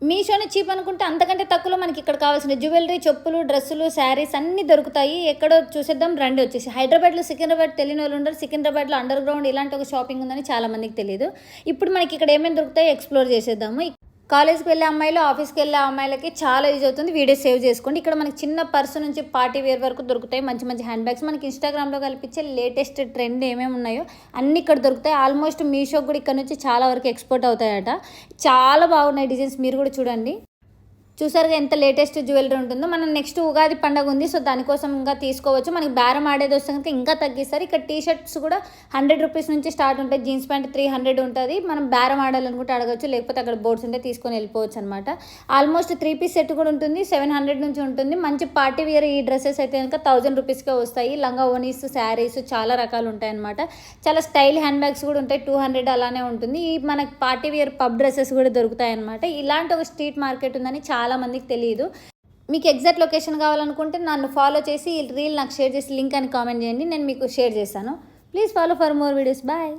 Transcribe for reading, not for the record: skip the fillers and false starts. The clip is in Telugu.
మీషోనే చీప్ అనుకుంటే అంతకంటే తక్కువలో మనకి ఇక్కడ కావాల్సిన జ్యువెలరీ, చెప్పులు, డ్రెస్సులు, శారీస్ అన్నీ దొరుకుతాయి. ఎక్కడో చూసేద్దాం రండి. వచ్చేసి హైదరాబాద్లో సికింద్రాబాద్ తెలియని వాళ్ళు ఉండరు. సికింద్రాబాద్లో అండర్ గ్రౌండ్ ఇలాంటి ఒక షాపింగ్ ఉందని చాలా మందికి తెలియదు. ఇప్పుడు మనకి ఇక్కడ ఏమేమి దొరుకుతాయో ఎక్స్ప్లోర్ చేసేద్దాము. కాలేజ్కి వెళ్ళే అమ్మాయిలు, ఆఫీస్కి వెళ్ళే అమ్మాయిలకి చాలా యూజ్ అవుతుంది. వీడియో సేవ్ చేసుకోండి. ఇక్కడ మనకి చిన్న పర్సు నుంచి పార్టీ వేర్ వరకు దొరుకుతాయి. మంచి మంచి హ్యాండ్ బ్యాగ్స్ మనకి ఇన్స్టాగ్రామ్లో కల్పించే లేటెస్ట్ ట్రెండ్ ఏమేమి ఉన్నాయో అన్నీ ఇక్కడ దొరుకుతాయి. ఆల్మోస్ట్ మీషో కూడా ఇక్కడ నుంచి చాలా వరకు ఎక్స్పోర్ట్ అవుతాయట. చాలా బాగున్నాయి డిజైన్స్, మీరు కూడా చూడండి. చూసారుగా ఎంత లేటెస్ట్ జ్యువెలరీ ఉంటుందో. మనం నెక్స్ట్ ఉగాది పండుగ ఉంది, సో దానికోసం ఇంకా తీసుకోవచ్చు. మనకి బేరం ఆడేది వస్తే కనుక ఇంకా తగ్గిస్తారు. ఇక్కడ టీ షర్ట్స్ కూడా 100 రూపీస్ నుంచి స్టార్ట్ ఉంటాయి. జీన్స్ ప్యాంట్ 300 ఉంటుంది. మనం బేరం ఆడాలనుకుంటే అడగచ్చు, లేకపోతే అక్కడ బోర్డ్స్ ఉంటే తీసుకొని వెళ్ళిపోవచ్చు అనమాట. ఆల్మోస్ట్ 3 పీస్ సెట్ కూడా ఉంటుంది. 700 నుంచి ఉంటుంది. మంచి పార్టీ వేర్ ఈ డ్రెస్సెస్ అయితే కనుక 1000 రూపీస్కే వస్తాయి. లంగా ఓనీస్, శారీస్ చాలా రకాలు ఉంటాయి అనమాట. చాలా స్టైల్ హ్యాండ్ బ్యాగ్స్ కూడా ఉంటాయి. 200 అలానే ఉంటుంది. ఈ మనకి పార్టీ వేర్ పబ్ డ్రెస్సెస్ కూడా దొరుకుతాయి అనమాట. ఇలాంటి ఒక స్ట్రీట్ మార్కెట్ ఉందని చాలా మందికి తెలియదు. మీకు ఎగ్జాక్ట్ లొకేషన్ కావాలనుకుంటే నన్ను ఫాలో చేసి ఈ రీల్ నాకు షేర్ చేసి లింక్ అని కామెంట్ చేయండి, నేను మీకు షేర్ చేస్తాను. Please follow for more videos. Bye.